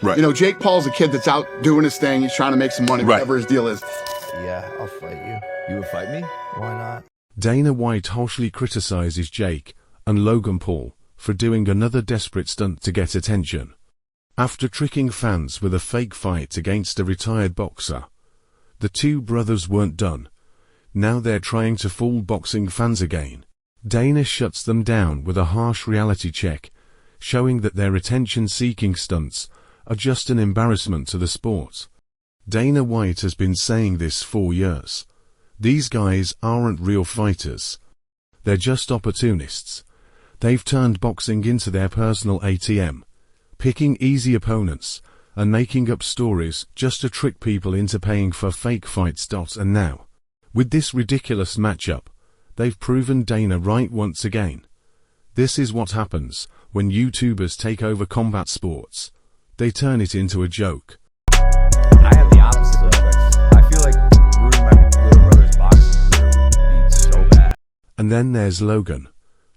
Right. You know, Jake Paul's a kid that's out doing his thing. He's trying to make some money, whatever his deal is. Yeah, I'll fight you. You would fight me? Why not? Dana White harshly criticizes Jake and Logan Paul for doing another desperate stunt to get attention. After tricking fans with a fake fight against a retired boxer, the two brothers weren't done. Now they're trying to fool boxing fans again. Dana shuts them down with a harsh reality check, showing that their attention-seeking stunts are just an embarrassment to the sport. Dana White has been saying this for years. These guys aren't real fighters. They're just opportunists. They've turned boxing into their personal ATM, picking easy opponents and making up stories just to trick people into paying for fake fights. And now, with this ridiculous matchup, they've proven Dana right once again. This is what happens when YouTubers take over combat sports. They turn it into a joke. I have the opposite. I feel like ruining my little brother's boxing career would be so bad. And then there's Logan.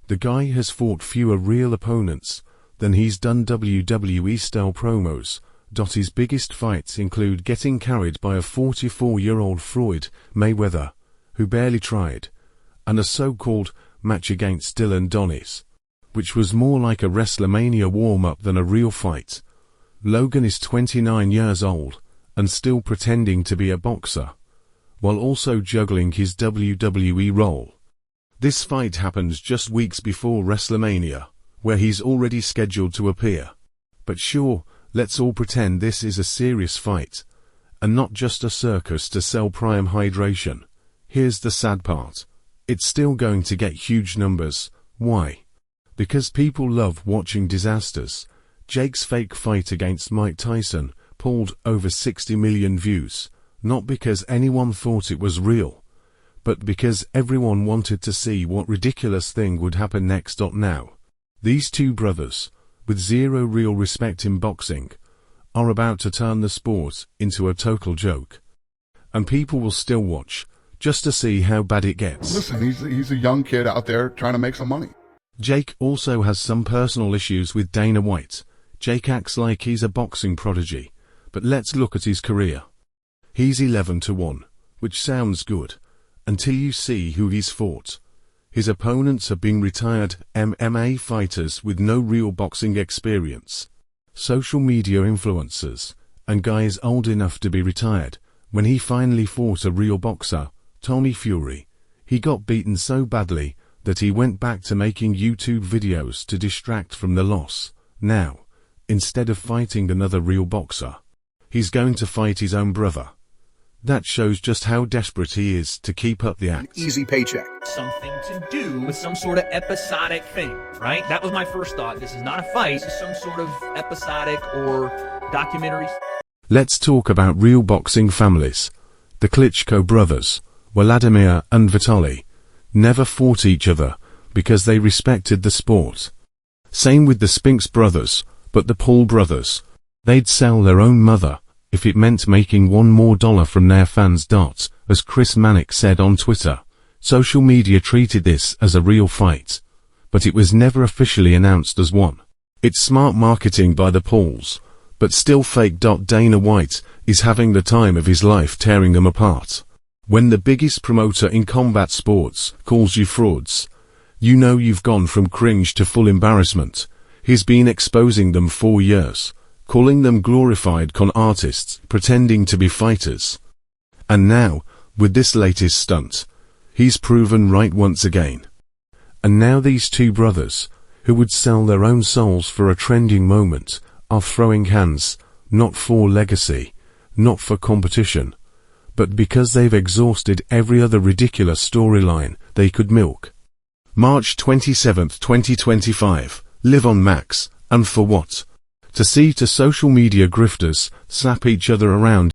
The guy has fought fewer real opponents than he's done WWE-style promos. His biggest fights include getting carried by a 44-year-old Floyd Mayweather, who barely tried, and a so-called match against Dylan Donis, which was more like a WrestleMania warm-up than a real fight. Logan is 29 years old and still pretending to be a boxer, while also juggling his WWE role. This fight happens just weeks before WrestleMania, where he's already scheduled to appear. But sure, let's all pretend this is a serious fight, and not just a circus to sell Prime hydration. Here's the sad part. It's still going to get huge numbers. Why? Because people love watching disasters. Jake's fake fight against Mike Tyson pulled over 60 million views, not because anyone thought it was real, but because everyone wanted to see what ridiculous thing would happen next. Now, these two brothers, with zero real respect in boxing, are about to turn the sport into a total joke. And people will still watch, just to see how bad it gets. Listen, he's a young kid out there trying to make some money. Jake also has some personal issues with Dana White. Jake acts like he's a boxing prodigy, but let's look at his career. He's 11-1, which sounds good, until you see who he's fought. His opponents have been retired MMA fighters with no real boxing experience, social media influencers, and guys old enough to be retired. When he finally fought a real boxer, Tommy Fury, he got beaten so badly that he went back to making YouTube videos to distract from the loss. Now, instead of fighting another real boxer, he's going to fight his own brother. That shows just how desperate he is to keep up the act. Easy paycheck. Something to do with some sort of episodic thing, right? That was my first thought. This is not a fight. This is some sort of episodic or documentary. Let's talk about real boxing families. The Klitschko brothers, Wladimir and Vitaly, never fought each other because they respected the sport. Same with the Spinks brothers, but the Paul brothers, they'd sell their own mother if it meant making $1 more from their fans. As Chris Mannix said on Twitter, social media treated this as a real fight, but it was never officially announced as one. It's smart marketing by the Pauls, but still fake. Dana White is having the time of his life tearing them apart. When the biggest promoter in combat sports calls you frauds, you know you've gone from cringe to full embarrassment. He's been exposing them for years, calling them glorified con artists pretending to be fighters. And now, with this latest stunt, he's proven right once again. And now these two brothers, who would sell their own souls for a trending moment, are throwing hands, not for legacy, not for competition, but because they've exhausted every other ridiculous storyline they could milk. March 27, 2025, live on Max, and for what? To see two social media grifters slap each other around